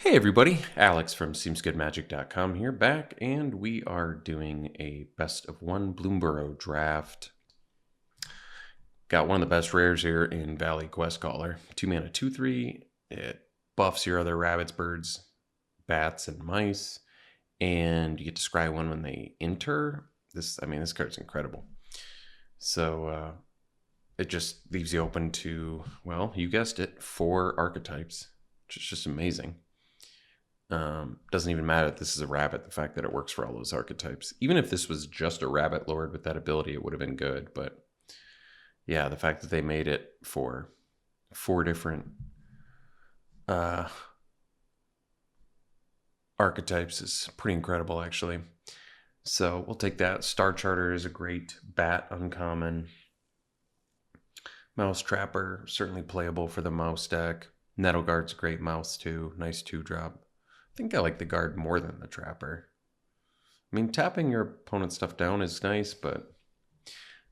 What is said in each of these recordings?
Hey everybody, Alex from SeemsGoodMagic.com here, back, and we are doing a best of one Bloomburrow draft. Got one of the best rares here in Valley Quest Caller. 2 mana, 2/3. It buffs your other rabbits, birds, bats, and mice, and you get to scry one when they enter. This card's incredible. So it just leaves you open to, well, you guessed it, 4 archetypes, which is just amazing. Doesn't even matter that this is a rabbit, the fact that it works for all those archetypes. Even if this was just a rabbit lord with that ability, it would have been good. But yeah, the fact that they made it for 4 different archetypes is pretty incredible, actually. So we'll take that. Star Charter is a great bat uncommon. Mouse Trapper, certainly playable for the mouse deck. Nettleguard's a great mouse too. Nice 2-drop. I think I like the guard more than the trapper. I mean, tapping your opponent's stuff down is nice, but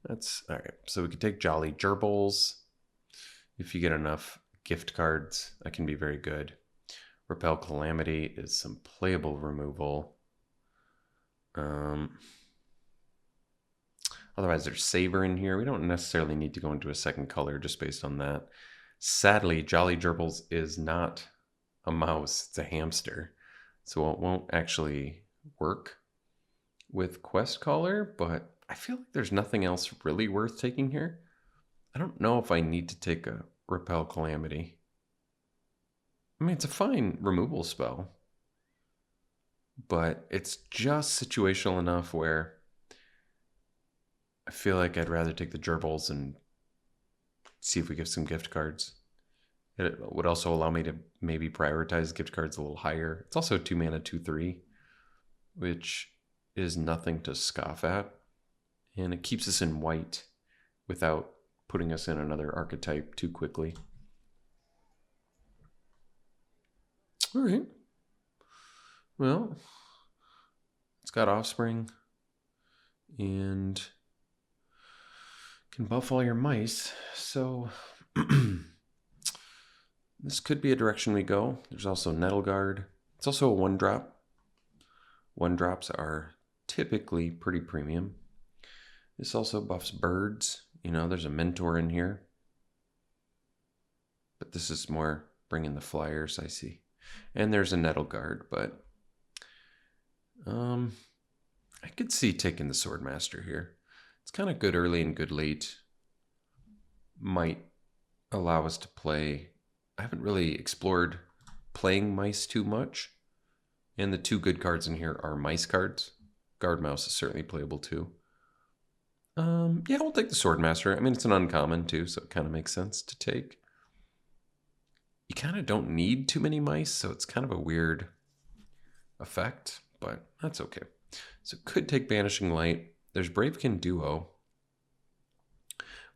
that's all right. So we could take Jolly Gerbils. If you get enough gift cards, that can be very good. Repel Calamity is some playable removal. Otherwise, there's Savor in here. We don't necessarily need to go into a second color just based on that. Sadly, Jolly Gerbils is not a mouse, it's a hamster. So it won't actually work with Quest Caller, but I feel like there's nothing else really worth taking here. I don't know if I need to take a Repel Calamity. I mean, it's a fine removal spell, but it's just situational enough where I feel like I'd rather take the Gerbils and see if we get some gift cards. It would also allow me to maybe prioritize gift cards a little higher. It's also 2 mana, 2/3, which is nothing to scoff at. And it keeps us in white without putting us in another archetype too quickly. All right. Well, it's got Offspring and can buff all your mice. So this could be a direction we go. There's also Nettleguard. It's also a 1-drop. 1-drops are typically pretty premium. This also buffs birds. You know, there's a Mentor in here. But this is more bringing the flyers, I see. And there's a Nettleguard, but I could see taking the Swordmaster here. It's kind of good early and good late. Might allow us to play. I haven't really explored playing mice too much. And the 2 good cards in here are mice cards. Guard Mouse is certainly playable too. Yeah, we'll take the Swordmaster. I mean, it's an uncommon too, so it kind of makes sense to take. You kind of don't need too many mice, so it's kind of a weird effect, but that's okay. So could take Banishing Light. There's Bravekin Duo,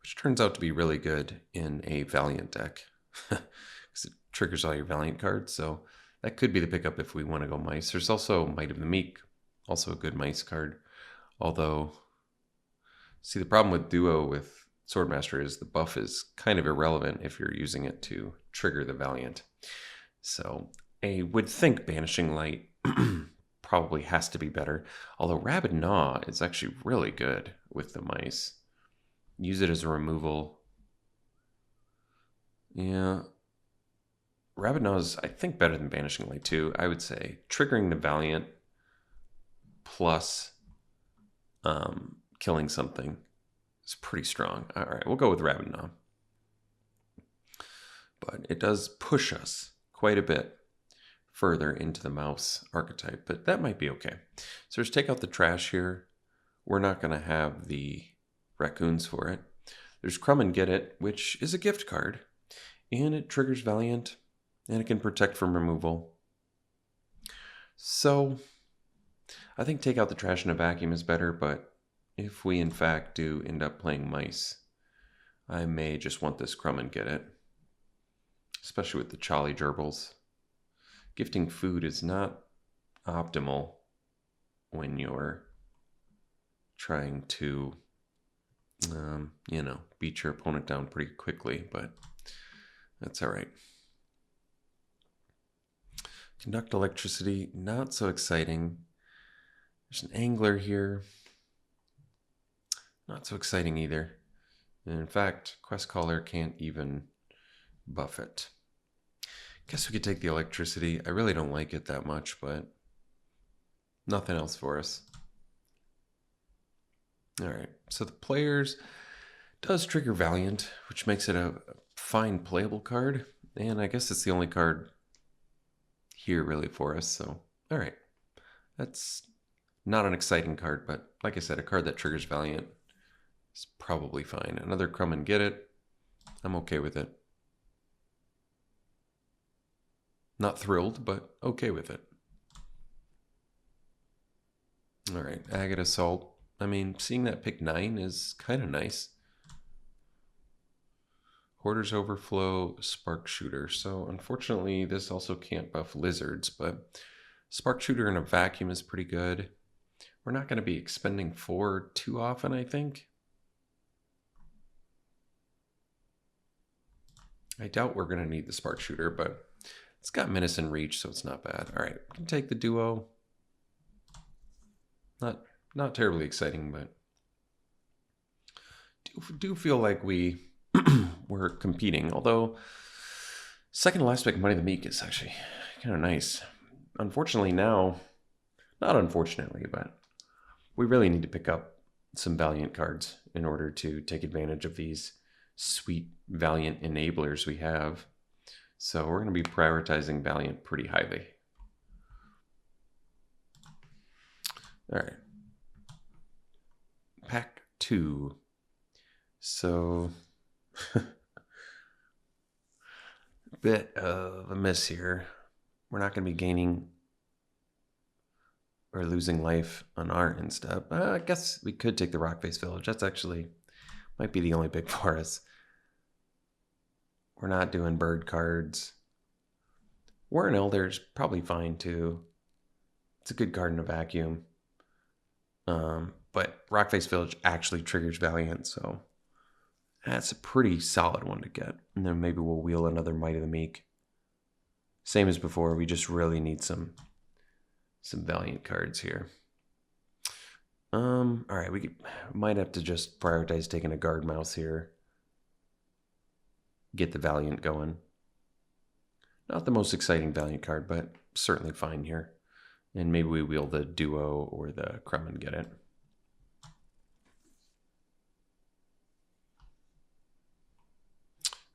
which turns out to be really good in a Valiant deck. Because it triggers all your Valiant cards, so that could be the pickup if we want to go mice. There's also Might of the Meek, also a good mice card. Although, see, the problem with Duo with Swordmaster is the buff is kind of irrelevant if you're using it to trigger the Valiant. So I would think Banishing Light probably has to be better. Although Rabid Gnaw is actually really good with the mice. Use it as a removal. Yeah. Rabid Gnaw is, I think, better than Banishing Light too. I would say triggering the Valiant plus killing something is pretty strong. All right, we'll go with Rabid Gnaw. But it does push us quite a bit further into the mouse archetype, but that might be okay. So let's take out the trash here. We're not going to have the raccoons for it. There's Crumb and Get It, which is a gift card, and it triggers Valiant, and it can protect from removal. So I think take out the trash in a vacuum is better, but if we in fact do end up playing mice, I may just want this Crumb and Get It, especially with the Jolly Gerbils. Gifting food is not optimal when you're trying to, beat your opponent down pretty quickly, but that's all right. Conduct electricity, not so exciting. There's an angler here. Not so exciting either. And in fact, quest caller can't even buff it. Guess we could take the electricity. I really don't like it that much, but nothing else for us. All right, so the players does trigger Valiant, which makes it a fine playable card. And I guess it's the only card here really for us. So, all right, that's not an exciting card, but like I said, a card that triggers Valiant is probably fine. Another Crumb and Get It. I'm okay with it. Not thrilled, but okay with it. All right, Agate Assault. I mean, seeing that pick 9 is kind of nice. Hoarder's Overflow, Spark Shooter. So unfortunately, this also can't buff Lizards, but Spark Shooter in a vacuum is pretty good. We're not going to be expending 4 too often, I think. I doubt we're going to need the Spark Shooter, but it's got Menace and Reach, so it's not bad. All right, we can take the duo. Not terribly exciting, but do feel like we're competing. Although second to last pick, Money the Meek, is actually kind of nice. Unfortunately now, not unfortunately, but we really need to pick up some Valiant cards in order to take advantage of these sweet Valiant enablers we have. So we're going to be prioritizing Valiant pretty highly. All right. Pack 2. So a bit of a miss here. We're not going to be gaining or losing life on our instep. I guess we could take the Rockface Village. That's actually might be the only pick for us. We're not doing bird cards. Warren Elder's probably fine too. It's a good card in a vacuum. But Rockface Village actually triggers Valiant, so that's a pretty solid one to get. And then maybe we'll wheel another Might of the Meek. Same as before, we just really need some Valiant cards here. All right, we might have to just prioritize taking a Guard Mouse here. Get the Valiant going. Not the most exciting Valiant card, but certainly fine here. And maybe we wheel the duo or the Crumb and Get It.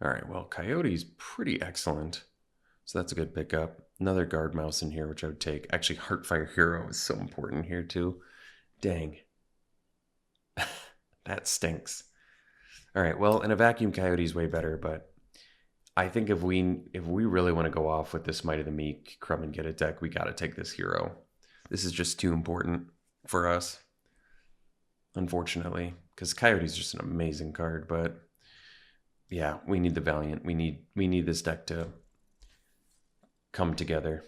All right, well, Coyote's pretty excellent. So that's a good pickup. Another Guard Mouse in here, which I would take. Actually, Heartfire Hero is so important here too. Dang. That stinks. All right, well, in a vacuum, Coyote's way better, but I think if we really want to go off with this Might of the Meek, Crumb and Get It deck, we got to take this hero. This is just too important for us, unfortunately, because Coyote's just an amazing card, but yeah, we need the Valiant. We need this deck to come together.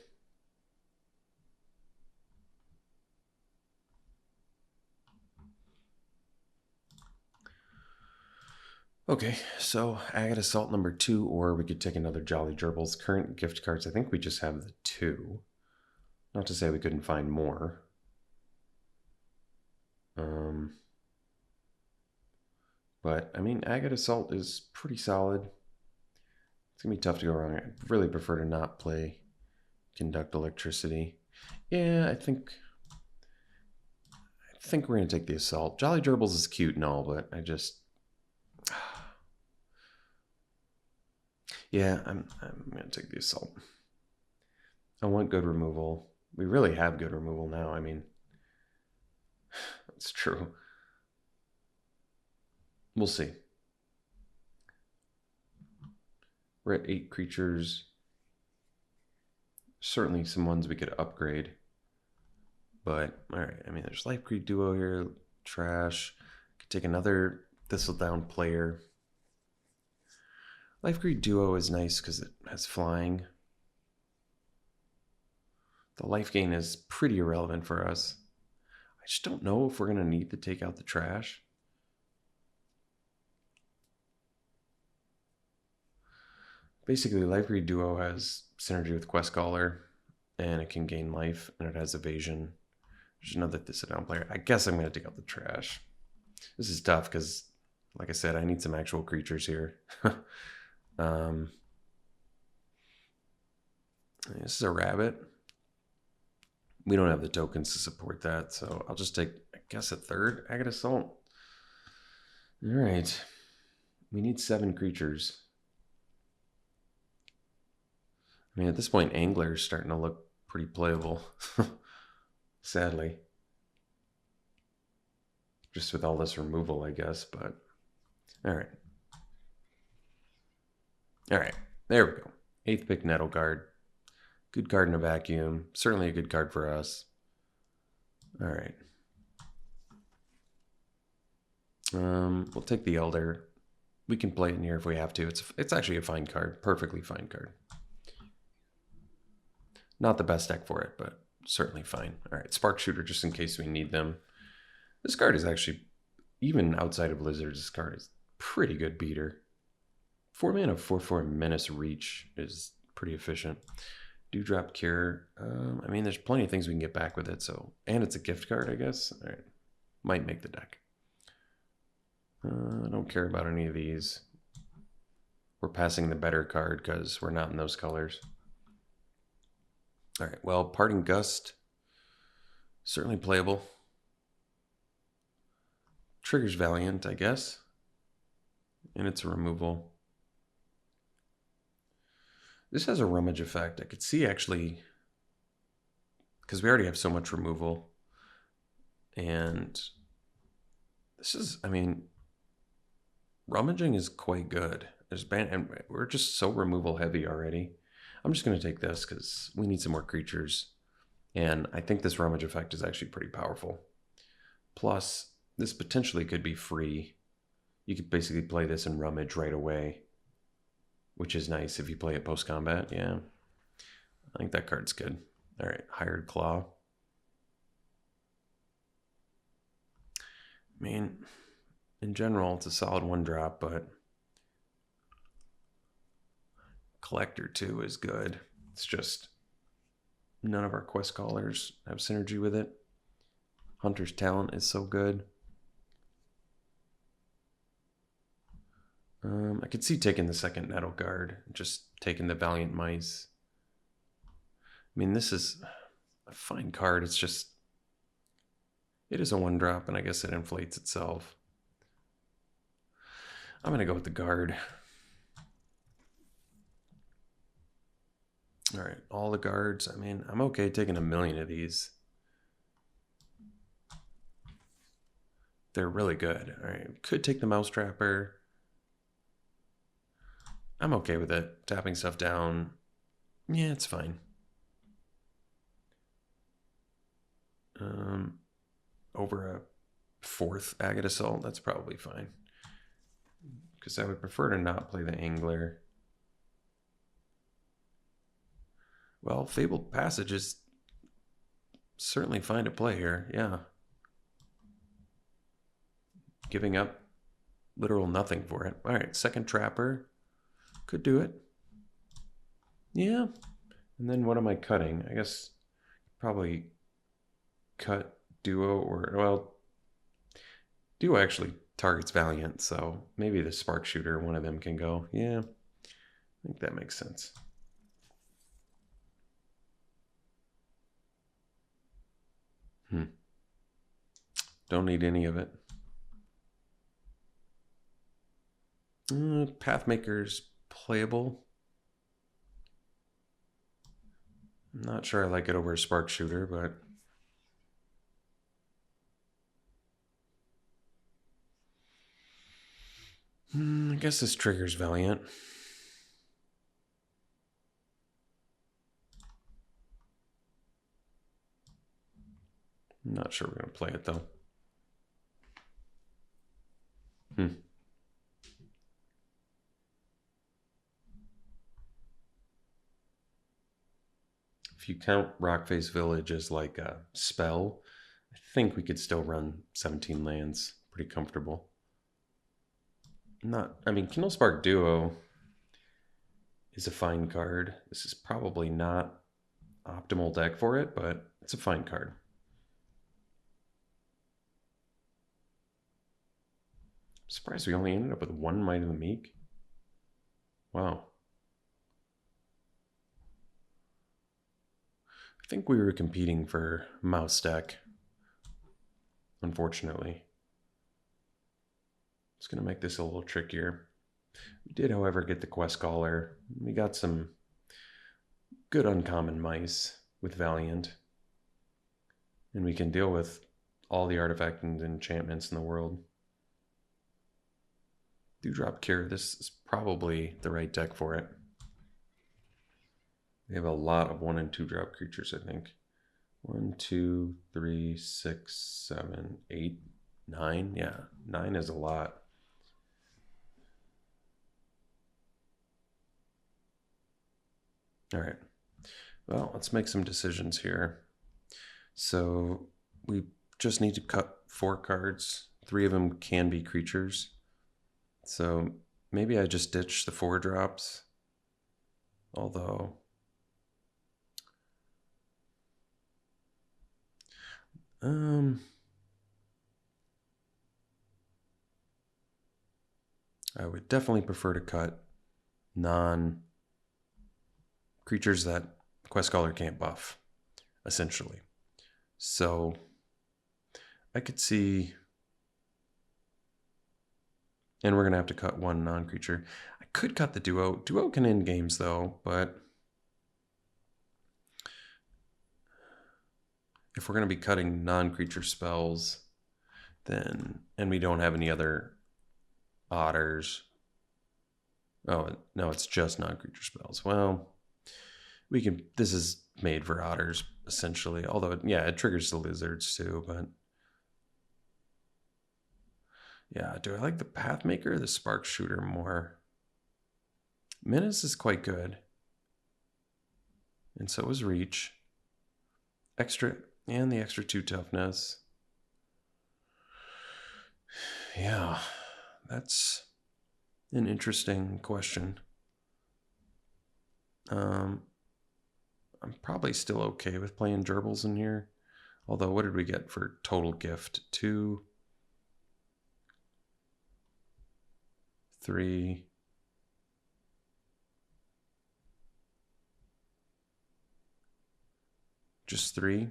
Okay, so Agate Assault number 2, or we could take another Jolly Gerbils. Current gift cards, I think we just have the 2. Not to say we couldn't find more. But, I mean, Agate Assault is pretty solid. It's going to be tough to go wrong. I'd really prefer to not play Conduct Electricity. Yeah, I think we're going to take the Assault. Jolly Gerbils is cute and all, but I just... Yeah, I'm going to take the Assault. I want good removal. We really have good removal now. I mean, that's true. We'll see. We're at 8 creatures. Certainly some ones we could upgrade. But, alright, I mean, there's Life Creed Duo here. Trash. Could take another Thistledown player. Life Creed Duo is nice because it has flying. The life gain is pretty irrelevant for us. I just don't know if we're going to need to take out the trash. Basically, Life Creed Duo has synergy with Quest Caller, and it can gain life, and it has evasion. There's another Thistle Down player. I guess I'm going to take out the trash. This is tough because, like I said, I need some actual creatures here. This is a rabbit. We don't have the tokens to support that, so I'll just take, I guess, a third Agate Assault. All right. We need 7 creatures. I mean, at this point, Angler's starting to look pretty playable. Sadly. Just with all this removal, I guess, but... Alright. Alright, there we go. 8th pick, Nettle Guard. Good card in a vacuum. Certainly a good card for us. Alright. We'll take the Elder. We can play it in here if we have to. It's actually a fine card. Perfectly fine card. Not the best deck for it, but certainly fine. Alright, Spark Shooter just in case we need them. This card is actually, even outside of Lizards, this card is pretty good beater. 4 mana, 4/4 Menace Reach is pretty efficient. Dewdrop Cure. I mean, there's plenty of things we can get back with it. So, and it's a gift card, I guess. All right, might make the deck. I don't care about any of these. We're passing the better card because we're not in those colors. All right. Well, Parting Gust, certainly playable. Triggers Valiant, I guess, and it's a removal. This has a rummage effect. I could see actually, because we already have so much removal, and this is, I mean, rummaging is quite good. And we're just so removal heavy already. I'm just going to take this because we need some more creatures, and I think this rummage effect is actually pretty powerful. Plus, this potentially could be free. You could basically play this and rummage right away, which is nice if you play it post-combat. Yeah, I think that card's good. All right, Hired Claw. I mean, in general, it's a solid 1-drop, but Collector 2 is good. It's just none of our quest callers have synergy with it. Hunter's Talent is so good. I could see taking the second Nettle Guard, just taking the Valiant Mice. I mean, this is a fine card. It's just, it is a 1-drop, and I guess it inflates itself. I'm going to go with the Guard. All right, all the guards. I mean, I'm okay taking 1,000,000 of these. They're really good. All right, could take the Mousetrapper. I'm okay with it. Tapping stuff down. Yeah, it's fine. Over a 4th Agate Assault, that's probably fine. Because I would prefer to not play the Angler. Well, Fabled Passage is certainly fine to play here, yeah. Giving up literal nothing for it. All right, second Trapper. Could do it. Yeah. And then what am I cutting? I guess probably cut Duo or, well, Duo actually targets Valiant, so maybe the Spark Shooter, one of them can go. Yeah, I think that makes sense. Don't need any of it. Pathmaker's playable. I'm not sure I like it over a Spark Shooter, but I guess this triggers Valiant. I'm not sure we're going to play it, though. If you count Rockface Village as like a spell, I think we could still run 17 lands pretty comfortable. I mean, Kindlespark Duo is a fine card. This is probably not optimal deck for it, but it's a fine card. I'm surprised we only ended up with 1 Might of the Meek. Wow. I think we were competing for mouse deck, unfortunately. It's going to make this a little trickier. We did, however, get the Quest Caller. We got some good uncommon mice with Valiant. And we can deal with all the artifact and enchantments in the world. Dewdrop Cure, this is probably the right deck for it. We have a lot of 1 and 2 drop creatures, I think. 1, 2, 3, 6, 7, 8, 9. Yeah, 9 is a lot. All right. Well, let's make some decisions here. So we just need to cut 4 cards. 3 of them can be creatures. So maybe I just ditch the 4 drops. Although I would definitely prefer to cut non-creatures that Quest Caller can't buff, essentially. So I could see, and we're going to have to cut 1 non-creature. I could cut the Duo. Duo can end games, though, but if we're going to be cutting non-creature spells, then, and we don't have any other otters. Oh, no, it's just non-creature spells. Well, we can, this is made for otters, essentially. Although, yeah, it triggers the lizards, too, but yeah, do I like the Pathmaker or the Spark Shooter more? Menace is quite good. And so is Reach. Extra, and the extra 2 toughness. Yeah, that's an interesting question. I'm probably still okay with playing gerbils in here. Although, what did we get for total gift? 2, 3. Just 3.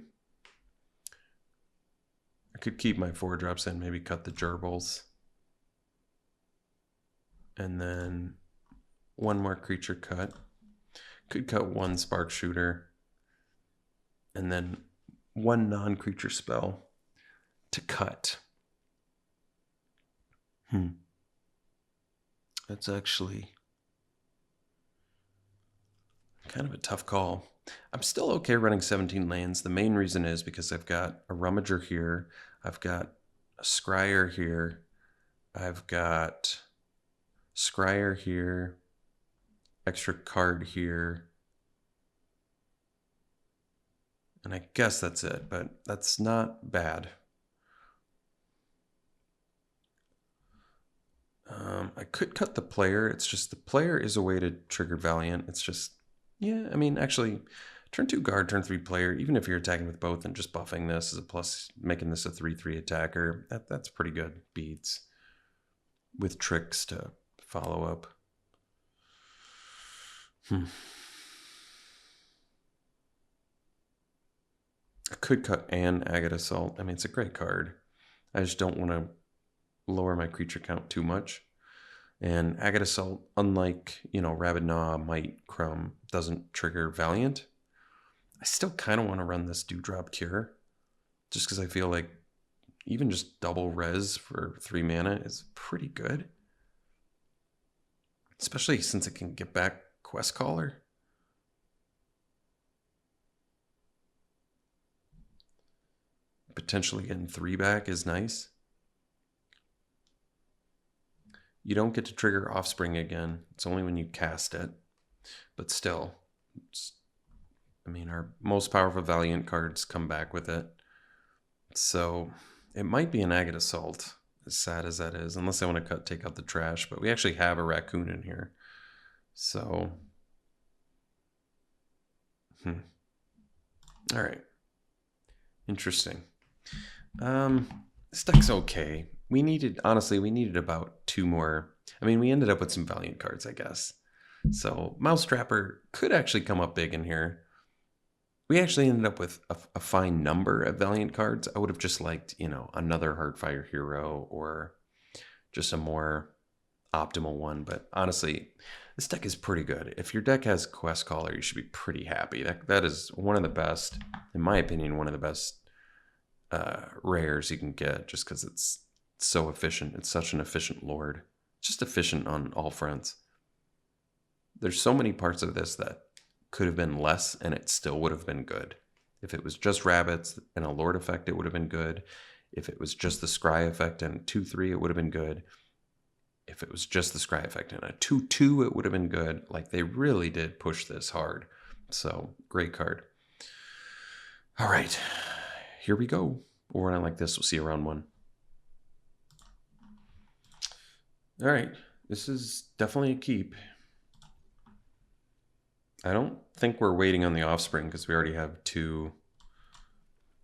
I could keep my 4 drops and maybe cut the gerbils. And then 1 more creature cut. Could cut 1 Spark Shooter. And then 1 non-creature spell to cut. That's actually kind of a tough call. I'm still okay running 17 lands. The main reason is because I've got a Rummager here. I've got a Scryer here. I've got Scryer here. Extra card here. And I guess that's it, but that's not bad. I could cut the player. It's just the player is a way to trigger Valiant. It's just, yeah, I mean, actually, turn 2 guard, turn 3 player, even if you're attacking with both and just buffing this as a plus, making this a 3/3 attacker, that's pretty good beats with tricks to follow up. I could cut an Agate Assault. I mean, it's a great card. I just don't want to lower my creature count too much. And Agate Assault, unlike, Rabid Gnaw, Might, Crumb, doesn't trigger Valiant. I still kind of want to run this Dewdrop Cure, just because I feel like even just double res for 3 mana is pretty good. Especially since it can get back Quest Caller. Potentially getting 3 back is nice. You don't get to trigger Offspring again. It's only when you cast it. But still, our most powerful Valiant cards come back with it. So it might be an Agate Assault, as sad as that is, unless I want to take out the trash. But we actually have a raccoon in here. So, All right. Interesting. This deck's okay. Honestly, we needed about 2 more. I mean, we ended up with some Valiant cards, I guess. So Mousetrapper could actually come up big in here. We actually ended up with a fine number of Valiant cards. I would have just liked, another Heartfire hero or just a more optimal one. But honestly, this deck is pretty good. If your deck has Quest Caller, you should be pretty happy. That is one of the best, in my opinion, one of the best rares you can get, just because it's so efficient. It's such an efficient lord. It's just efficient on all fronts. There's so many parts of this that could have been less and it still would have been good. If it was just rabbits and a lord effect, it would have been good. If it was just the scry effect and 2/3, it would have been good. If it was just the scry effect and a 2/2, it would have been good. Like, they really did push this hard. So, great card. All right, here we go. We'll run it like this. We'll see you round 1. All right, this is definitely a keep. I don't think we're waiting on the offspring because we already have 2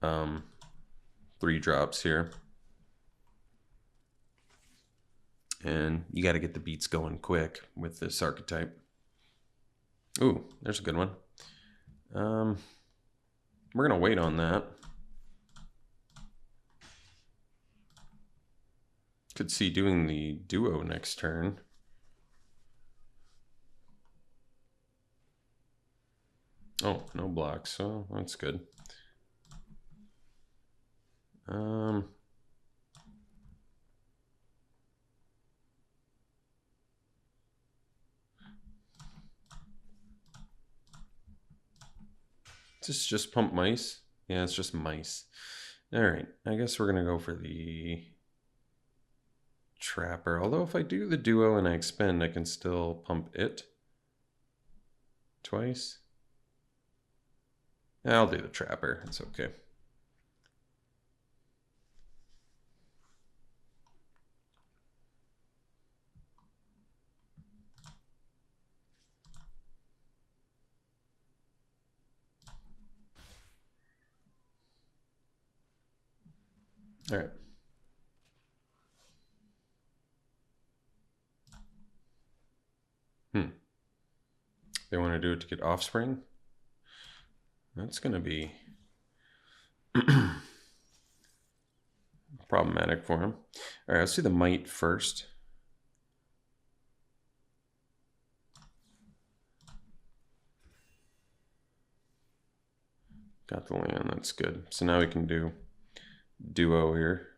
3-drops here. And you got to get the beats going quick with this archetype. Ooh, there's a good one. We're going to wait on that. Could see doing the duo next turn. Oh, no blocks, so that's good. Is this just pump mice? Yeah, it's just mice. All right, I guess we're gonna go for the trapper. Although if I do the duo and I expend, I can still pump it twice. I'll do the trapper, it's okay. All right. They want to do it to get offspring. That's going to be problematic for him. All right, let's do the might first. Got the land, that's good. So now we can do duo here.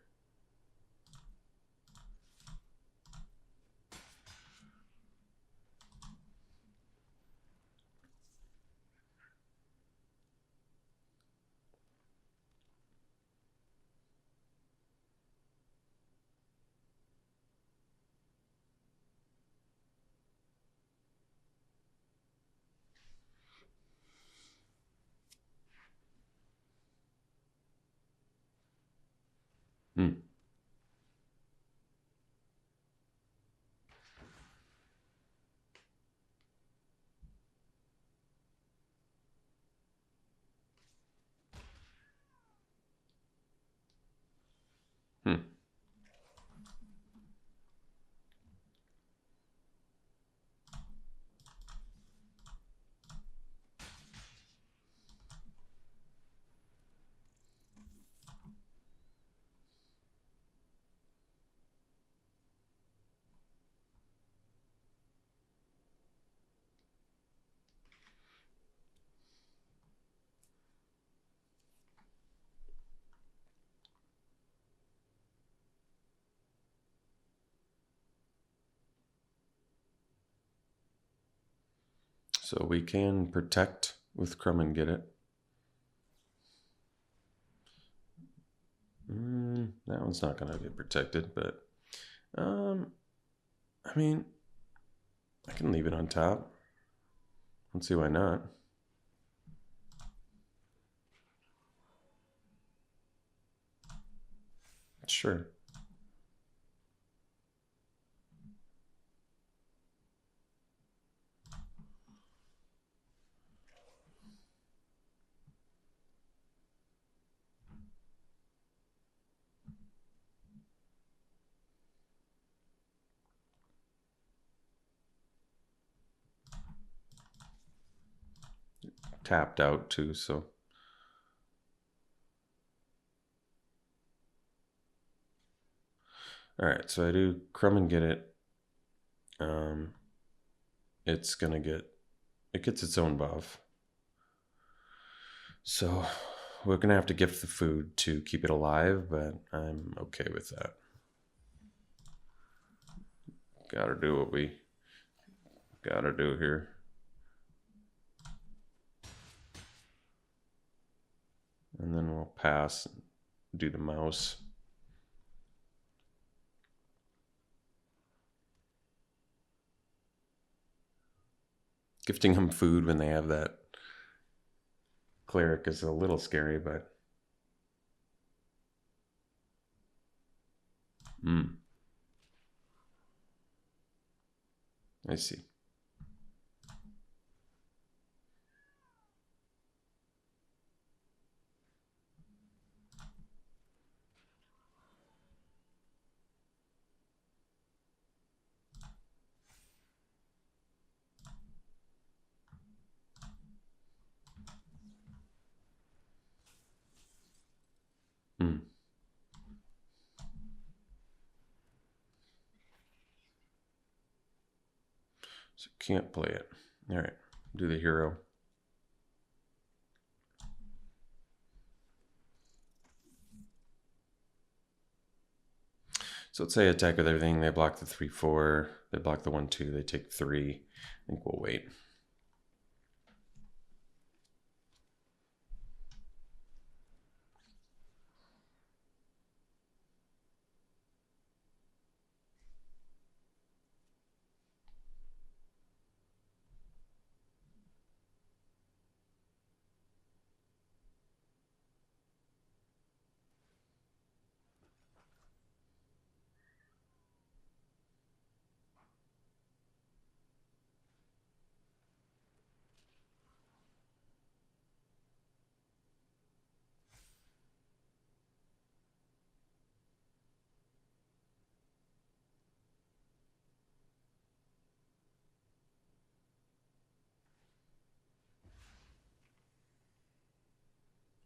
So we can protect with Crumb and get it. That one's not going to get protected, but I mean, I can leave it on top. Let's see why not. Sure. tapped out too, so. All right, so I do crumb and get it. It's gonna get, it gets its own buff. So we're gonna have to gift the food to keep it alive, but I'm okay with that. Gotta do what we gotta do here. And then we'll pass and do the mouse. Gifting them food when they have that cleric is a little scary, but I see. So can't play it. All right, do the hero. So let's say attack with everything. They block the 3/4. They block the 1/2. They take 3. I think we'll wait.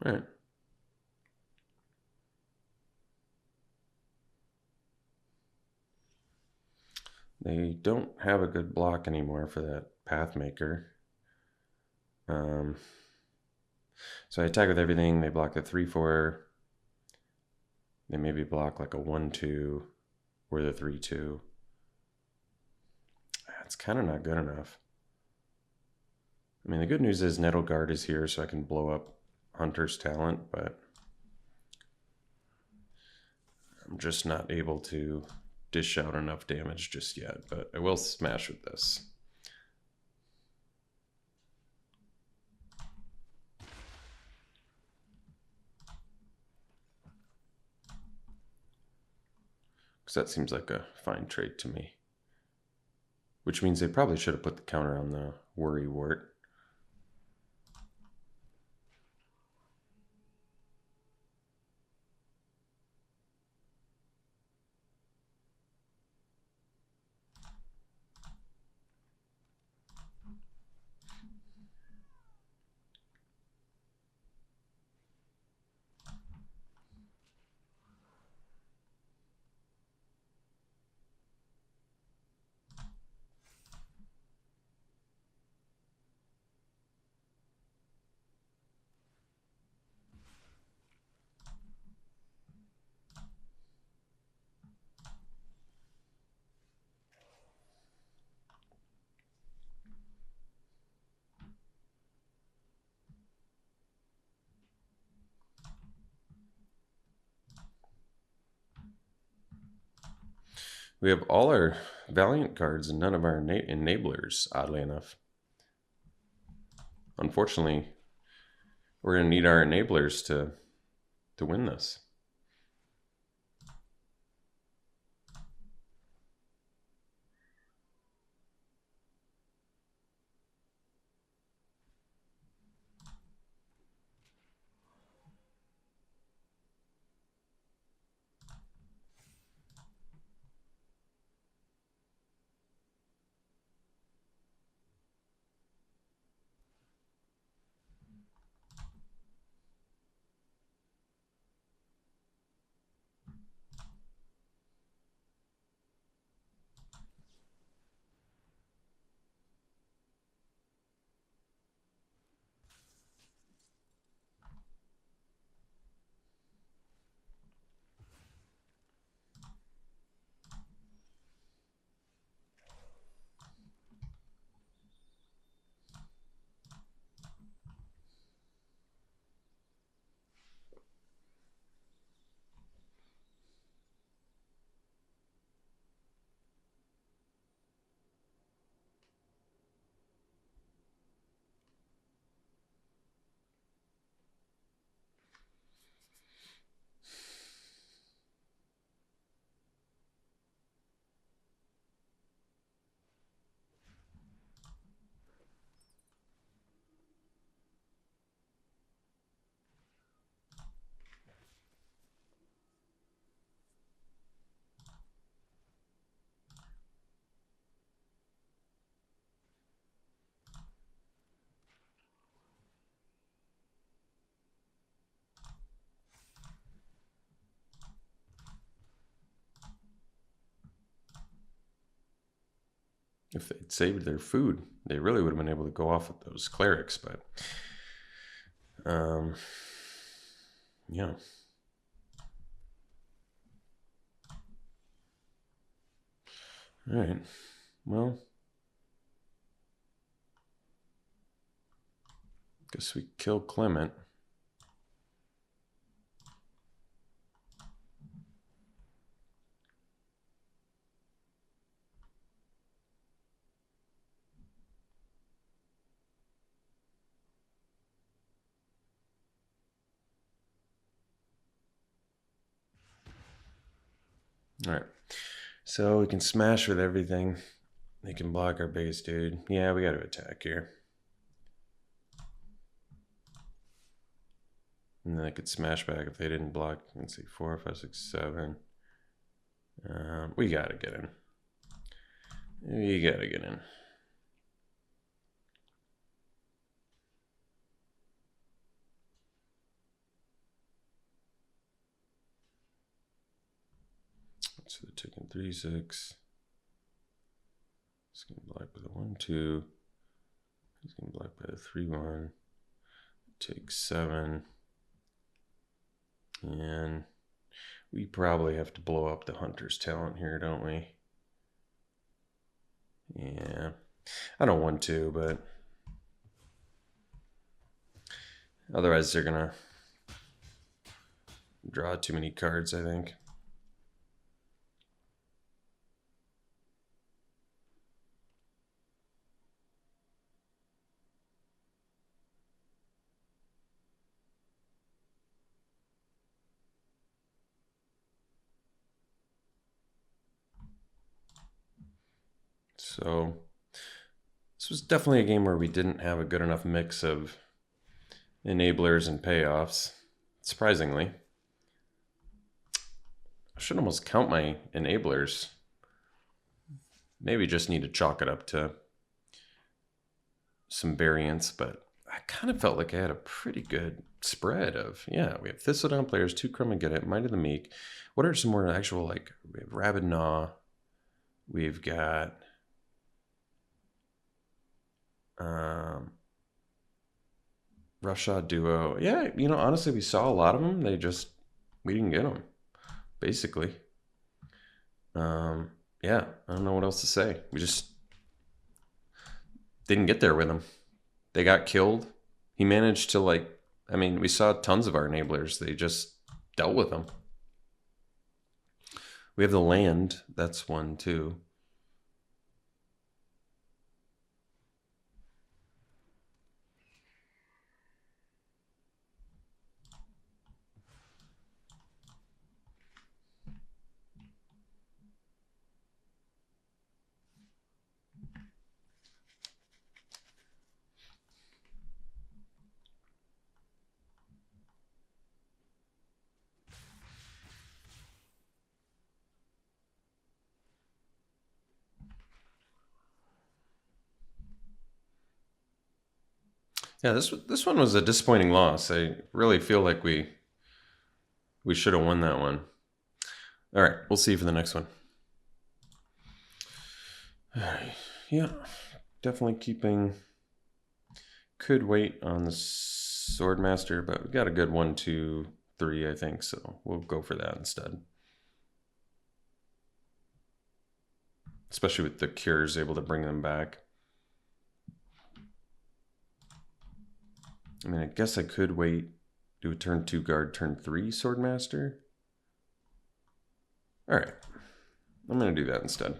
All right. They don't have a good block anymore for that Pathmaker. So I attack with everything. They block the 3/4. They maybe block like a 1/2 or the 3/2. That's kind of not good enough. I mean, the good news is Nettle Guard is here, so I can blow up Hunter's talent, but I'm just not able to dish out enough damage just yet. But I will smash with this. Because that seems like a fine trade to me. Which means they probably should have put the counter on the Worry Wart. We have all our Valiant cards and none of our enablers, oddly enough. Unfortunately, we're going to need our enablers to win this. If they'd saved their food, they really would have been able to go off with those clerics, but yeah. All right. Well, guess we kill Clement. All right. So we can smash with everything. They can block our base, dude. Yeah, we got to attack here. And then I could smash back if they didn't block. Let's see, 4, 5, 6, 7. We got to get in. We got to get in. So they're taking 3, 6. It's going to block by the 1, 2. He's going to block by the 3, 1. Take 7. And we probably have to blow up the hunter's talent here, don't we? Yeah. I don't want to, but otherwise they're going to draw too many cards, I think. So this was definitely a game where we didn't have a good enough mix of enablers and payoffs, surprisingly. I should almost count my enablers. Maybe just need to chalk it up to some variance, but I kind of felt like I had a pretty good spread of, yeah, we have Thistledown players, 2 Crumb and Get It, Might of the Meek. What are some more actual, like, we have Rabid Gnaw. We've got Roughshod Duo. Yeah, you know, honestly, we saw a lot of them. We didn't get them, basically. Yeah, I don't know what else to say. We just didn't get there with him. They got killed. He managed to, like, I mean, we saw tons of our enablers. They just dealt with them. We have the land. That's one, too. Yeah, this one was a disappointing loss. I really feel like we should have won that one. All right, we'll see you for the next one. All right, yeah, definitely keeping. Could wait on the Swordmaster, but we got a good 1, 2, 3, I think, so we'll go for that instead. Especially with the cures able to bring them back. I mean, I guess I could wait, do a turn 2 guard, turn 3 Swordmaster. All right, I'm going to do that instead.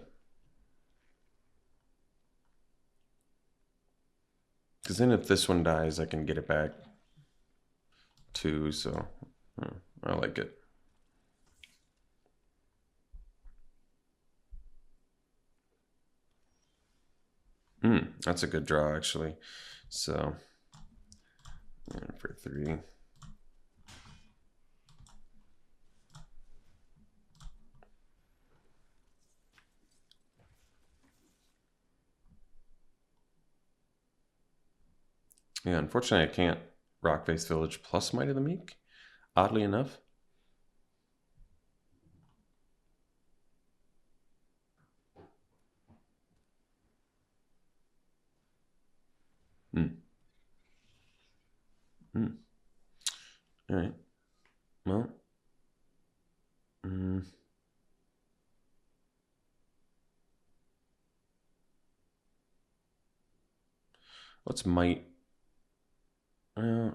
Because then if this one dies, I can get it back too, so I like it. That's a good draw, actually. So, for 3. Yeah, unfortunately, I can't Rockface Village plus Might of the Meek, oddly enough. All right. Well. What's might? I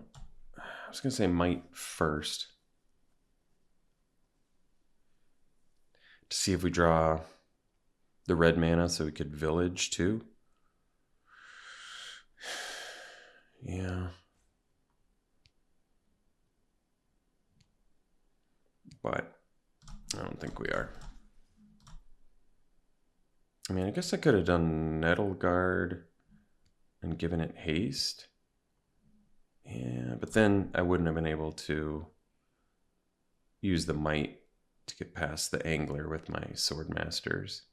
was gonna say might first to see if we draw the red mana so we could village too. Yeah. But I don't think we are. I mean, I guess I could have done Nettle Guard and given it haste. Yeah, but then I wouldn't have been able to use the might to get past the angler with my sword masters.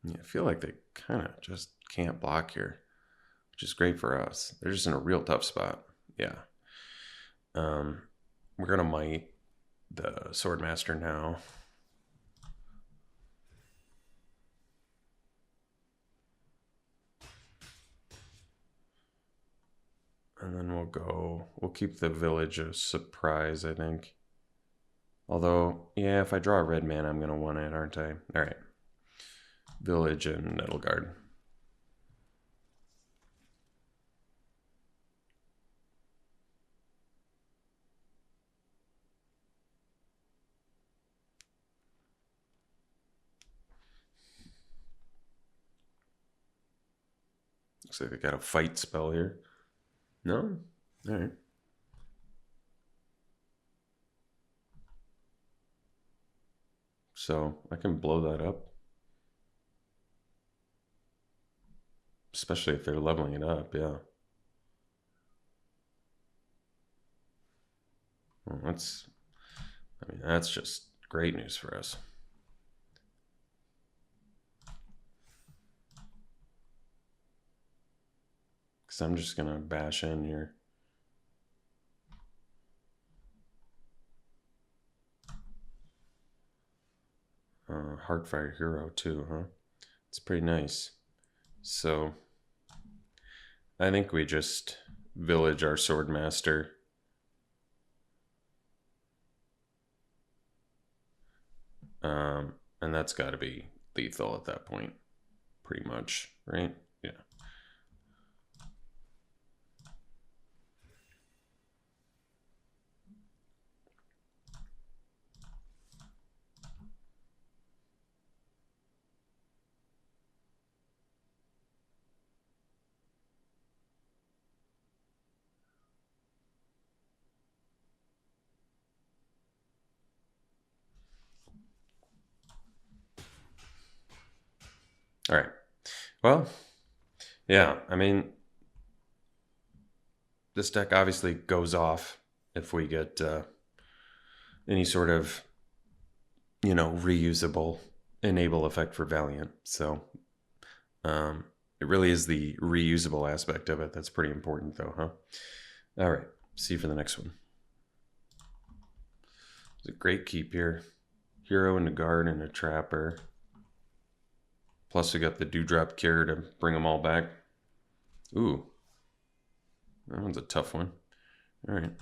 Yeah, I feel like they kind of just can't block here, which is great for us. They're just in a real tough spot. Yeah. We're gonna might the swordmaster now. And then we'll keep the village a surprise, I think. Although, yeah, if I draw a red man, I'm gonna want it, aren't I? All right. Village and Nettle Guard. Looks like I got a fight spell here. No? All right. So I can blow that up. Especially if they're leveling it up, yeah. Well, that's just great news for us. Because I'm just gonna bash in here. Heartfire Hero too, huh? It's pretty nice. So I think we just village our swordmaster. And that's got to be lethal at that point, pretty much, right? Yeah. All right. Well, yeah, I mean, this deck obviously goes off if we get any sort of, reusable enable effect for Valiant. So it really is the reusable aspect of it that's pretty important, though, huh? All right. See you for the next one. It's a great keep here. Hero and a guard and a trapper. Plus we got the dewdrop cure to bring them all back. Ooh. That one's a tough one. All right.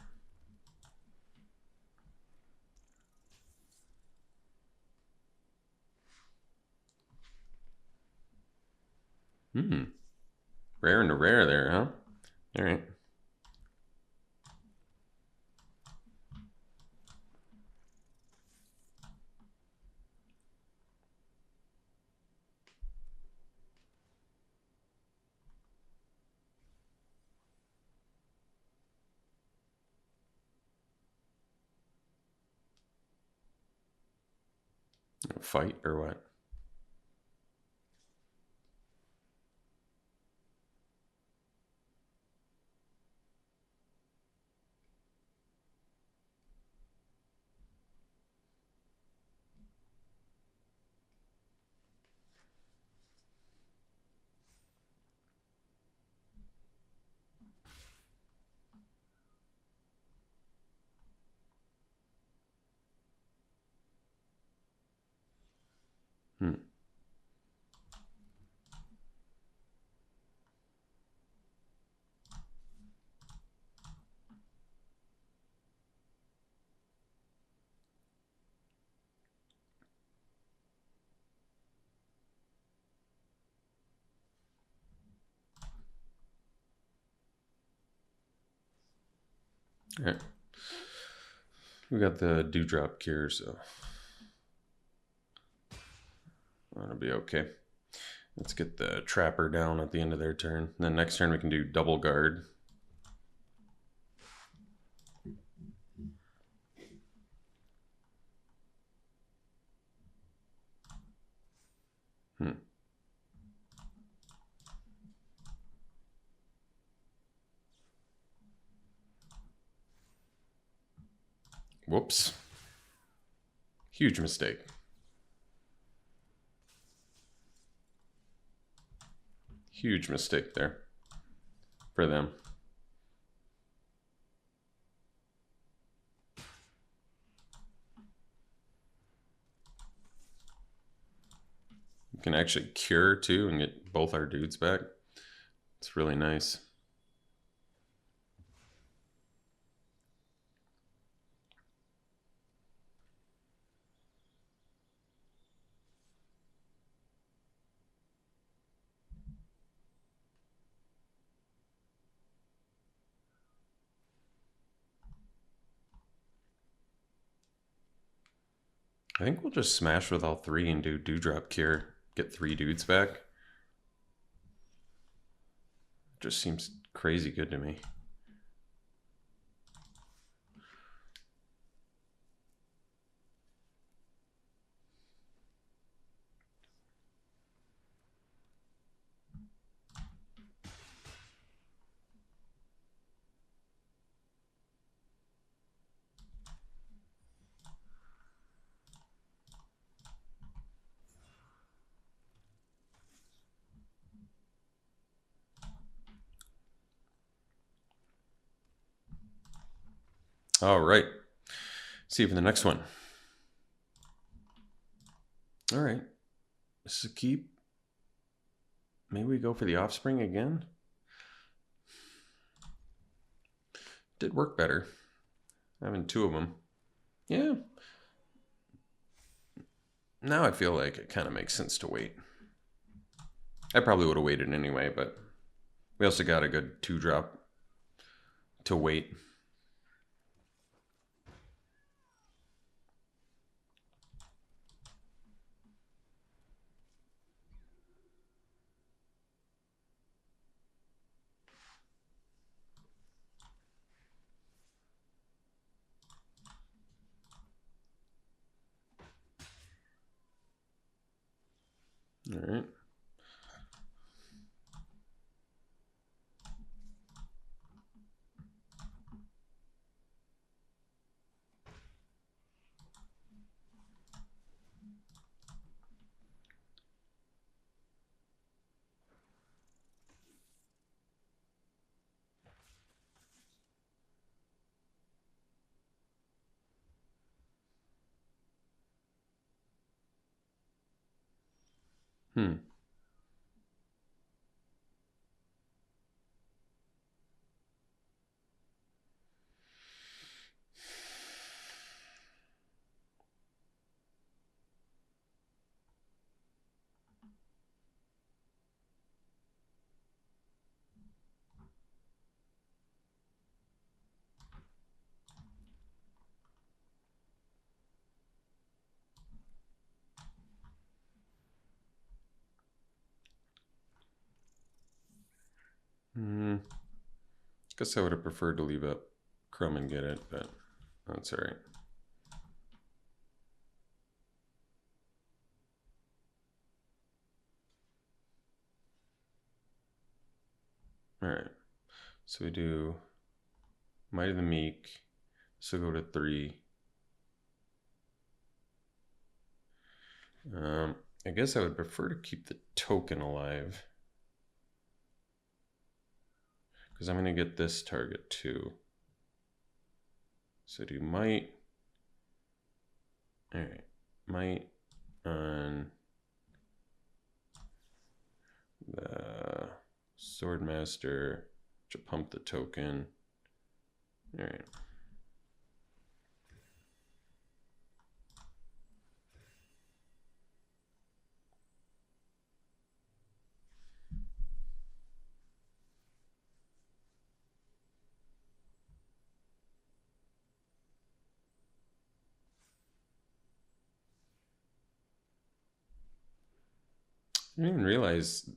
Rare and a rare there, huh? All right. Fight or what? Hmm. All right. We got the dewdrop cure, so that'll be okay. Let's get the trapper down at the end of their turn. Then next turn we can do double guard. Whoops. Huge mistake. Huge mistake there for them. We can actually cure too and get both our dudes back. It's really nice. I think we'll just smash with all three and do dewdrop cure. Get 3 dudes back. Just seems crazy good to me. All right. See you for the next one. All right. This is a keep. Maybe we go for the offspring again. Did work better. Having 2 of them. Yeah. Now I feel like it kind of makes sense to wait. I probably would have waited anyway, but we also got a good 2-drop to wait. All right. Hmm. Guess I would have preferred to leave up Crumb and get it, but that's all right. All right. So we do Might of the Meek. So go to 3. I guess I would prefer to keep the token alive, because I'm going to get this target too. So do Might. All right. Might on Swordmaster to pump the token. All right. I didn't even realize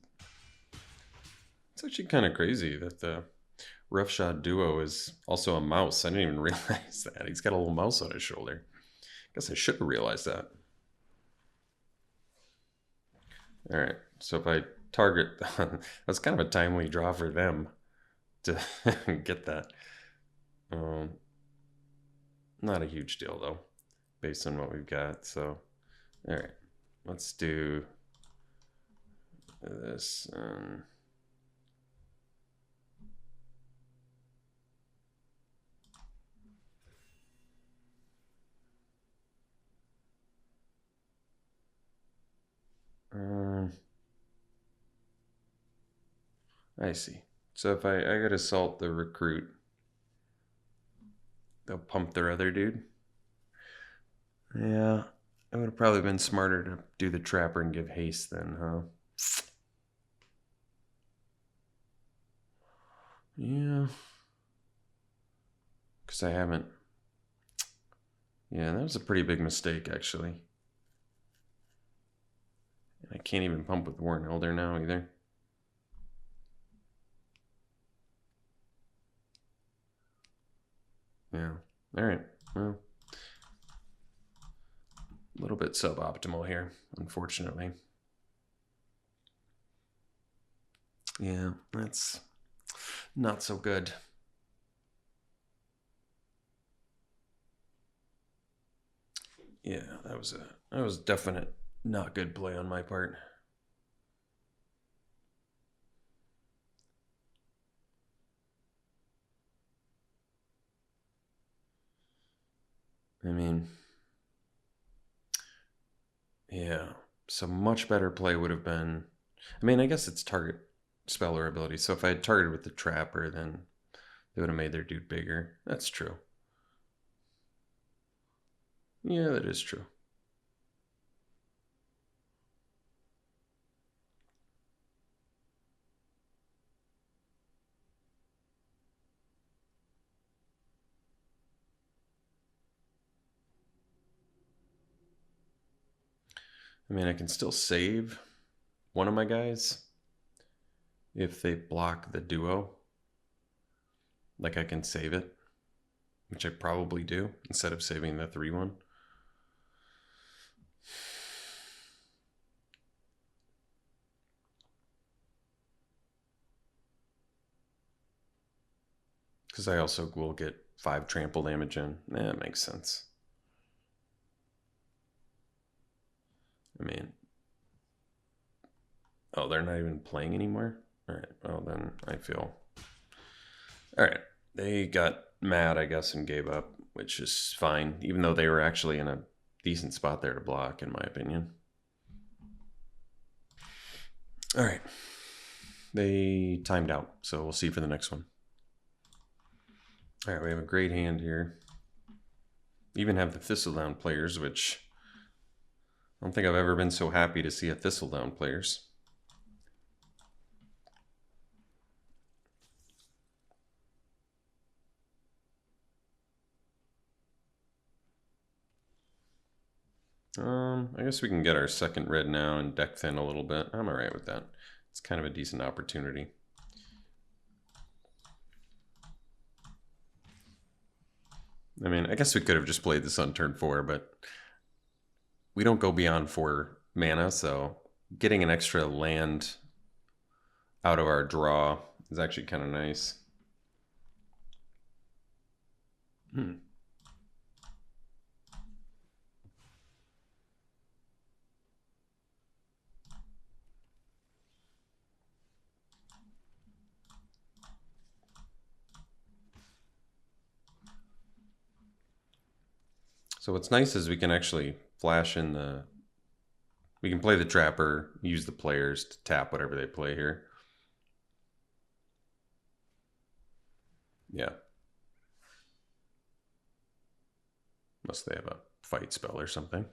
it's actually kind of crazy that the Roughshod Duo is also a mouse. I didn't even realize that. He's got a little mouse on his shoulder. Guess I should have realized that. All right, so if I target, that's kind of a timely draw for them to get that. Not a huge deal though, based on what we've got. So, all right, let's do this. I see. So if I gotta assault the recruit, they'll pump their other dude. Yeah, it would have probably been smarter to do the trapper and give haste then, huh? Yeah. Because I haven't. Yeah, that was a pretty big mistake, actually. And I can't even pump with Warren Elder now either. Yeah. All right. Well, a little bit suboptimal here, unfortunately. Yeah, that's not so good. Yeah, that was definite not good play on my part. I mean, yeah, so much better play would have been. I mean, I guess it's target spell or ability. So if I had targeted with the trapper, then they would have made their dude bigger. That's true. Yeah, that is true. I mean, I can still save one of my guys if they block the duo. Like I can save it, which I probably do instead of saving the 3-1. Because I also will get 5 trample damage in. That makes sense. I mean, oh, they're not even playing anymore? All right, well, then I feel. All right, they got mad, I guess, and gave up, which is fine, even though they were actually in a decent spot there to block, in my opinion. All right, they timed out, so we'll see for the next one. All right, we have a great hand here. Even have the Thistledown players, which I don't think I've ever been so happy to see a Thistledown players. I guess we can get our second red now and deck thin a little bit. I'm all right with that. It's kind of a decent opportunity. I mean, I guess we could have just played this on turn 4, but we don't go beyond 4 mana, so getting an extra land out of our draw is actually kind of nice. So what's nice is we can actually flash in the We can play the trapper, use the players to tap whatever they play here. Yeah. Unless they have a fight spell or something.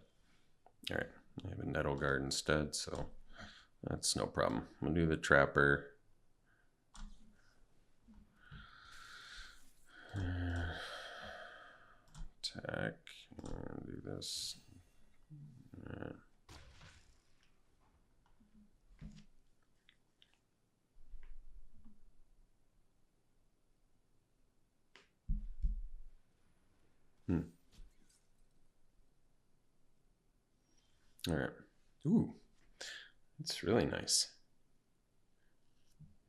All right, I have a Nettle Guard instead, so that's no problem. We'll do the trapper. Attack, and do this. Right. All right. Ooh, it's really nice.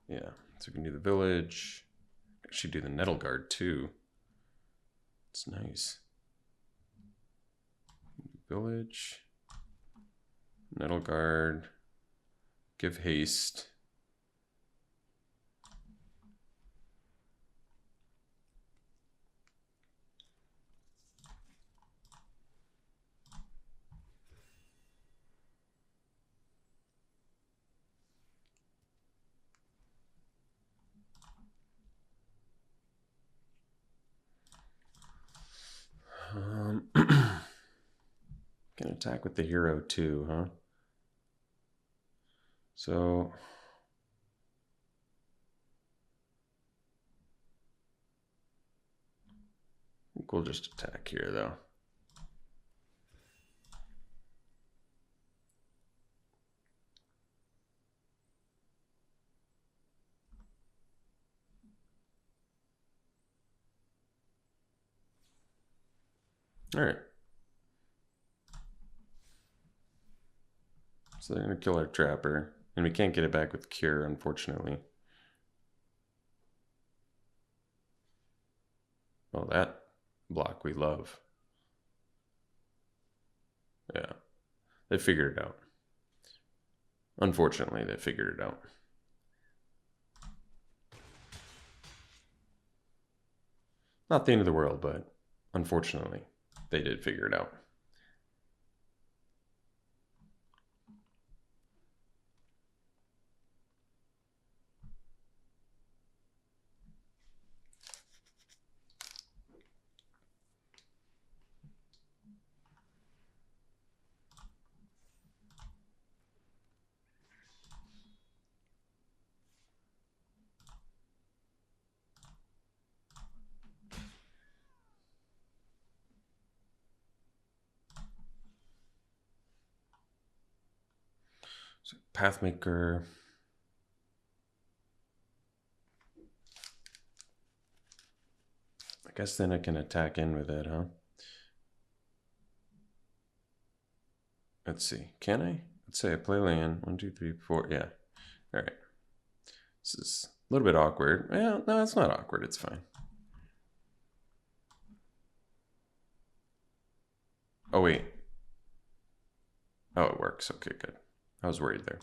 Yeah, so we can do the village. I should do the Nettle Guard too. It's nice. Village, Nettle Guard, give haste. Can attack with the hero too, huh? So we'll just attack here though. All right. So they're going to kill our trapper. And we can't get it back with Cure, unfortunately. Oh, that block we love. Yeah. They figured it out. Unfortunately, they figured it out. Not the end of the world, but unfortunately, they did figure it out. So Pathmaker. I guess then I can attack in with it, huh? Let's see. Can I? Let's say I play land. 1, 2, 3, 4. Yeah. All right. This is a little bit awkward. Well, no, it's not awkward. It's fine. Oh, wait. Oh, it works. Okay, good. I was worried there.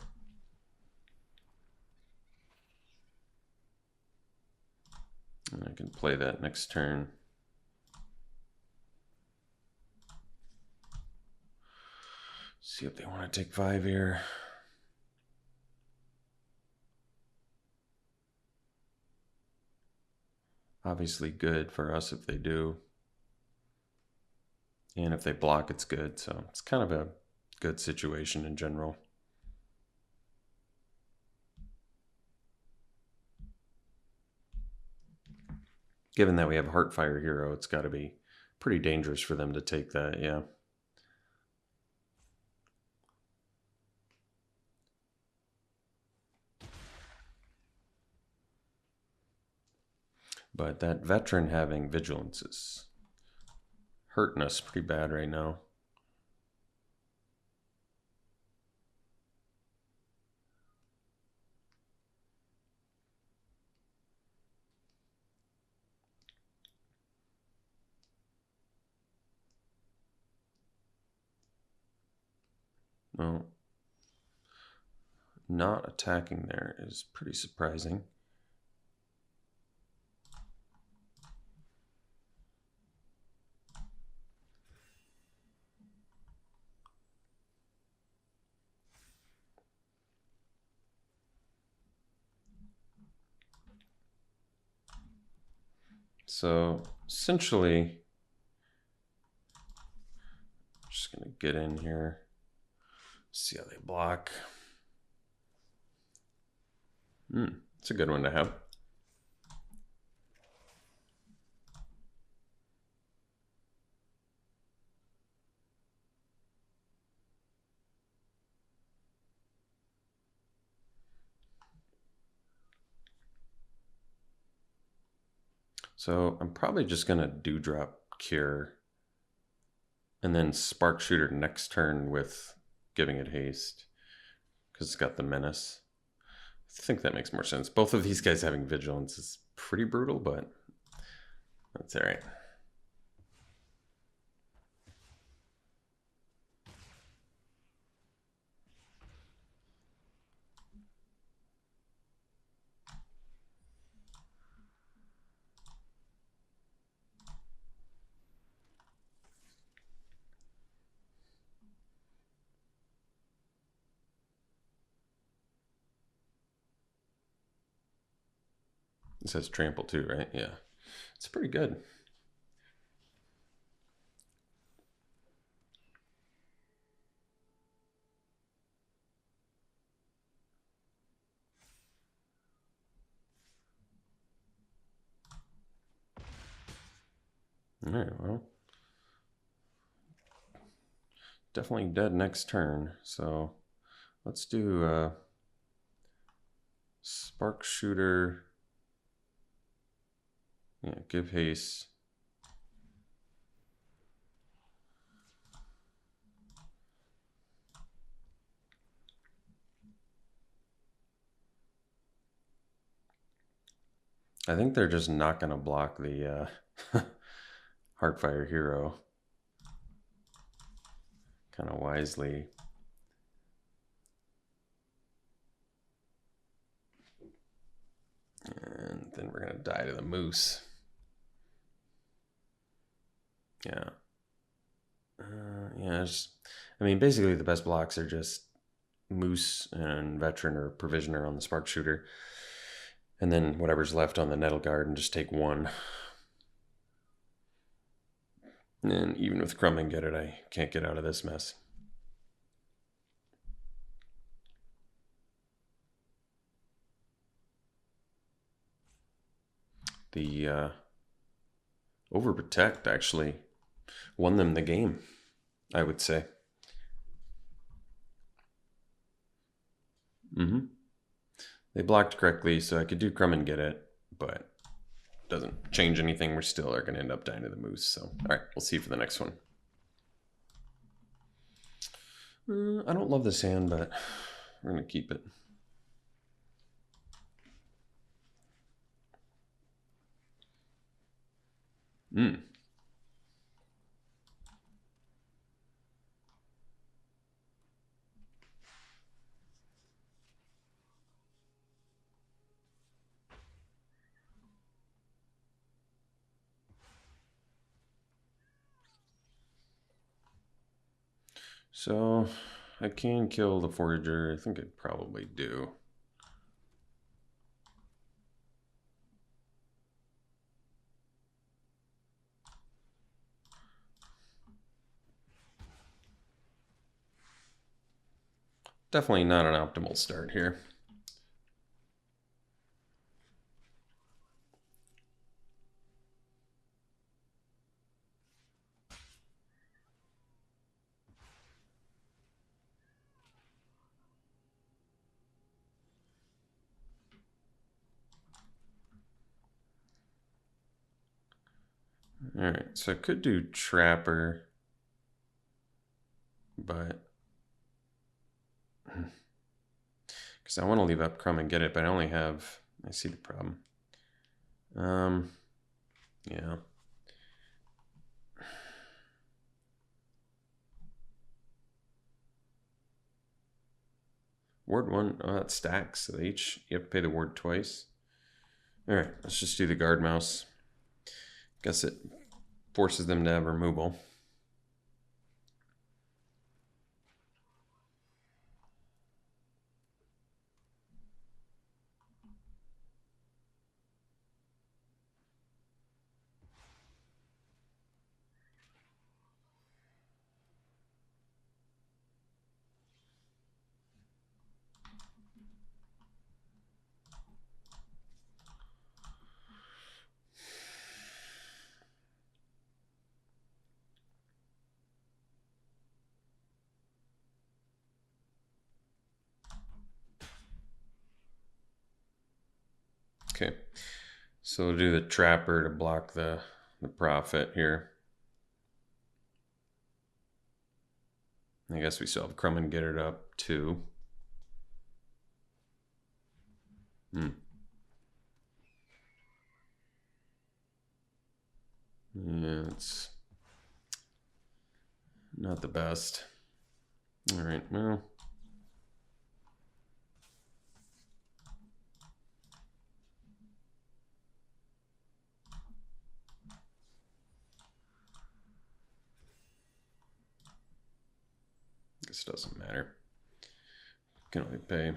And I can play that next turn. See if they want to take 5 here. Obviously good for us if they do. And if they block, it's good. So it's kind of a good situation in general. Given that we have Heartfire Hero, it's got to be pretty dangerous for them to take that, yeah. But that veteran having vigilance is hurting us pretty bad right now. Well, not attacking there is pretty surprising. So essentially, just gonna get in here, see how they block. It's a good one to have. So I'm probably just gonna Dewdrop Cure and then Spark Shooter next turn with giving it haste because it's got the menace. I think that makes more sense. Both of these guys having vigilance is pretty brutal, but that's all right. It says trample too, right? Yeah. It's pretty good. All right, well. Definitely dead next turn, so let's do Spark Shooter. Yeah, give haste. I think they're just not going to block the Heartfire Hero. Kind of wisely. And then we're going to die to the Moose. Yeah. Yeah, I mean, basically the best blocks are just Moose and Veteran or Provisioner on the Spark Shooter. And then whatever's left on the Nettle Guard and just take one. And even with Crumb and Get It, I can't get out of this mess. The Overprotect actually won them the game, I would say. They blocked correctly, so I could do Crumb and Get It, but doesn't change anything. We still are going to end up dying to the Moose. So, all right, we'll see for the next one. I don't love this hand, but we're going to keep it. So I can kill the Forager. I think I'd probably do. Definitely not an optimal start here. All right, so I could do Trapper, but because I want to leave up Crumb and Get It, but I only have. I see the problem. Yeah. Ward 1, that stacks. So you have to pay the ward twice. All right, let's just do the Guard Mouse. Guess it forces them to have removal. Okay, so we'll do the trapper to block the profit here. I guess we still have Crumb and get it up too. Yeah, it's not the best. All right, well. This doesn't matter. Can only pay.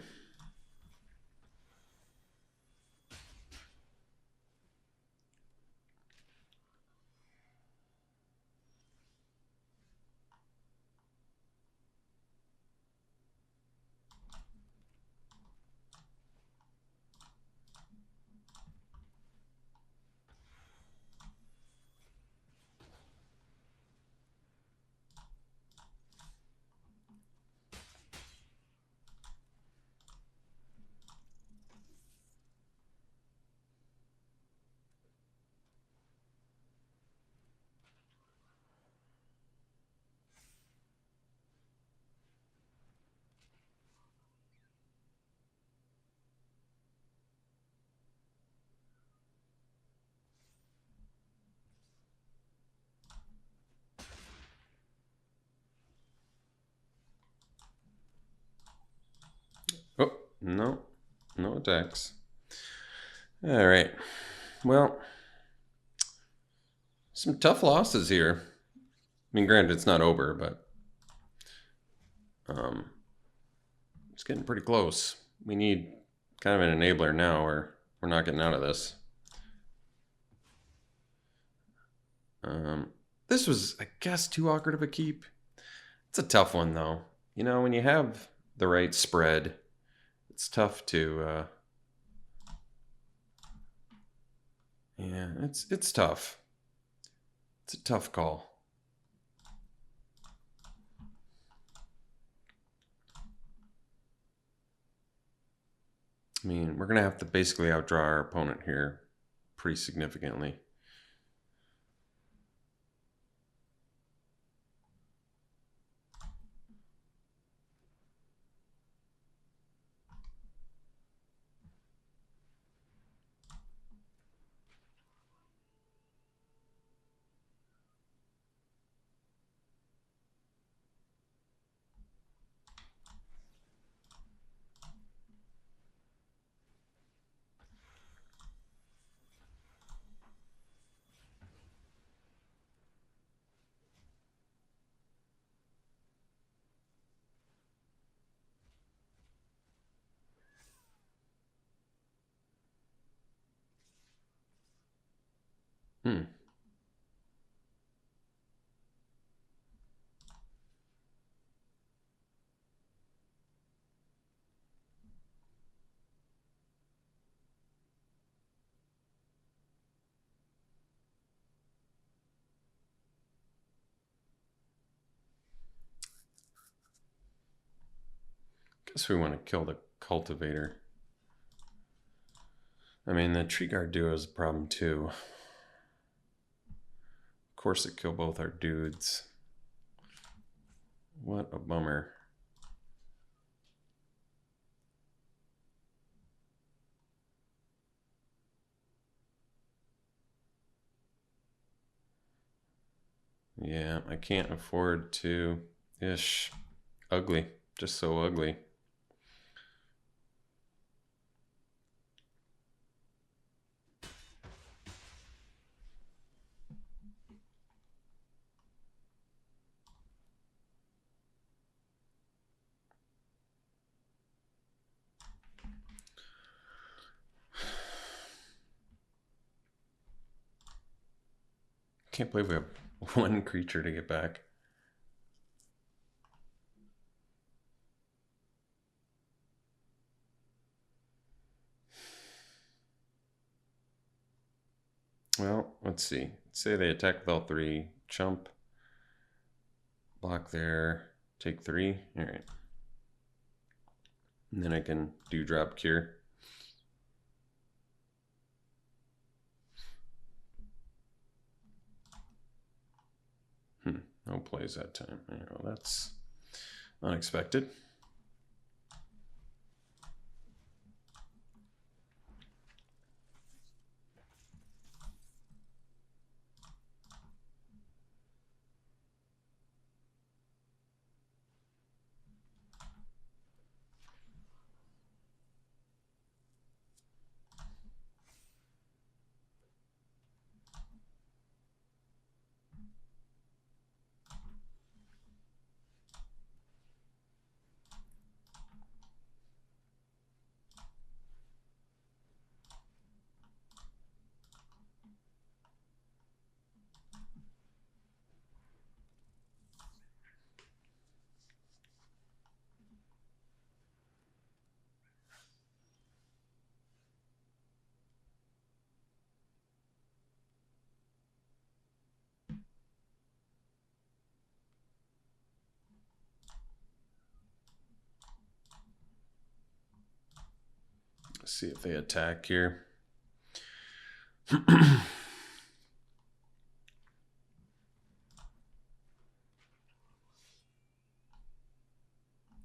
Oh, no attacks. All right. Well, some tough losses here. I mean, granted, it's not over, but it's getting pretty close. We need kind of an enabler now, or we're not getting out of this. This was, I guess, too awkward of a keep. It's a tough one, though. You know, when you have the right spread, it's tough to... yeah, it's tough. It's a tough call. I mean, we're going to have to basically outdraw our opponent here pretty significantly. Guess we want to kill the cultivator. I mean, the tree guard duo is a problem too. Of course, it killed both our dudes. What a bummer. Yeah, I can't afford to. Ish. Ugly. Just so ugly. Can't believe we have one creature to get back. Well, let's see. Say they attack with all three. Chump. Block there. Take 3. All right. And then I can do drop cure. No plays that time. Well, that's unexpected. Let's see if they attack here. All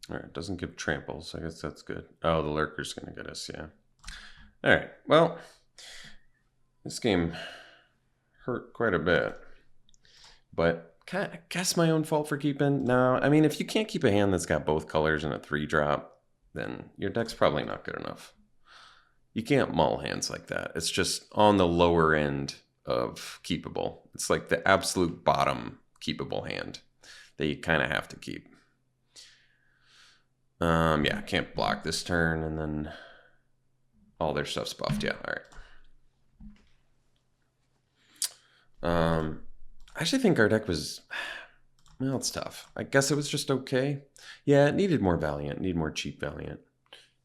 right, doesn't give tramples. I guess that's good. Oh, the lurker's going to get us, yeah. All right, well, this game hurt quite a bit. But I guess my own fault for keeping. No, I mean, if you can't keep a hand that's got both colors and a 3-drop, then your deck's probably not good enough. You can't mull hands like that. It's just on the lower end of keepable. It's like the absolute bottom keepable hand that you kind of have to keep. Yeah, can't block this turn, and then all their stuff's buffed. Yeah, all right. I actually think our deck was, well, it's tough. I guess it was just okay. Yeah, it needed more Valiant, needed more cheap Valiant,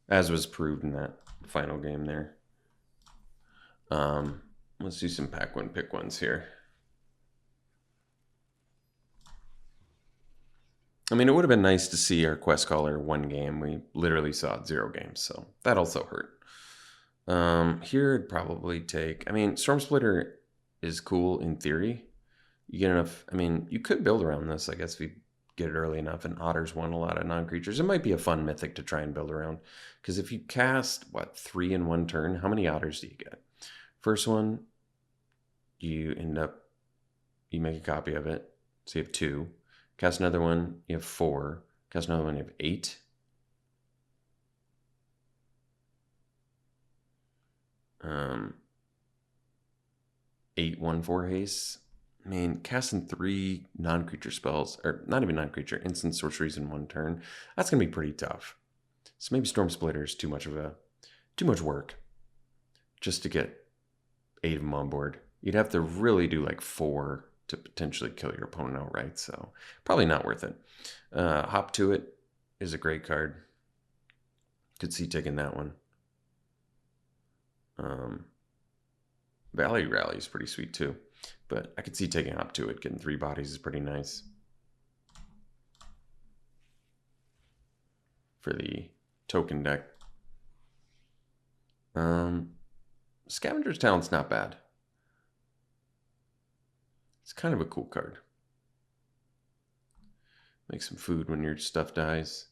as was proved in that final game there. Let's do some pack one, pick ones here. I mean, it would have been nice to see our quest caller one game. We literally saw it 0 games, so that also hurt. Here it'd probably take, I mean, Storm Splitter is cool in theory. You get enough, I mean, you could build around this, I guess, if you get it early enough, and Otters won a lot of non-creatures. It might be a fun mythic to try and build around, because if you cast, 3 in one turn, how many Otters do you get? First one, you make a copy of it, so you have 2. Cast another one, you have 4. Cast another one, you have 8. Eight 1/4 haste. I mean, casting 3 non-creature spells, or not even non-creature, instant sorceries in one turn, that's gonna be pretty tough. So maybe Storm Splitter is too much work just to get 8 of them on board. You'd have to really do like 4 to potentially kill your opponent outright, so probably not worth it. Hop to It is a great card. Could see taking that one. Valley Rally is pretty sweet too, but I could see taking Hop to It. Getting 3 bodies is pretty nice for the token deck. Scavenger's Talent's not bad. It's kind of a cool card. Make some food when your stuff dies.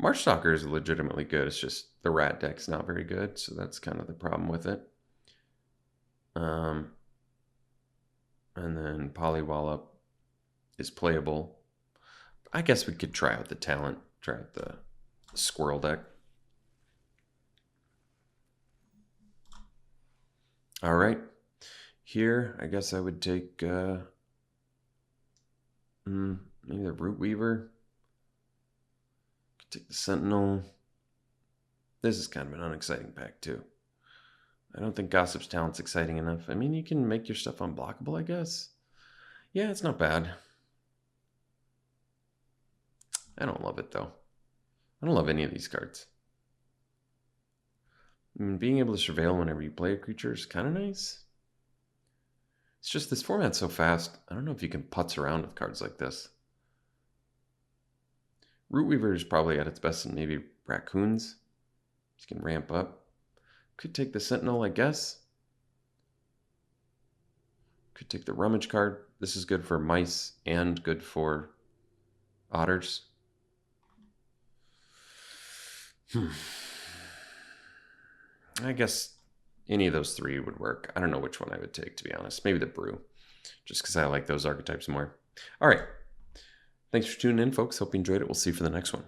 Marchstalker is legitimately good. It's just the rat deck's not very good, so that's kind of the problem with it. And then Polywallop is playable. I guess we could try out the talent, try out the squirrel deck. All right. Here, I guess I would take maybe the Root Weaver. Could take the Sentinel. This is kind of an unexciting pack too. I don't think Gossip's Talent's exciting enough. I mean, you can make your stuff unblockable, I guess. Yeah, it's not bad. I don't love it, though. I don't love any of these cards. I mean, being able to surveil whenever you play a creature is kind of nice. It's just this format's so fast. I don't know if you can putz around with cards like this. Root Weaver is probably at its best in maybe Raccoons. You can ramp up. Could take the Sentinel, I guess. Could take the rummage card. This is good for mice and good for otters. I guess any of those three would work. I don't know which one I would take, to be honest. Maybe the brew, just because I like those archetypes more. All right. Thanks for tuning in, folks. Hope you enjoyed it. We'll see you for the next one.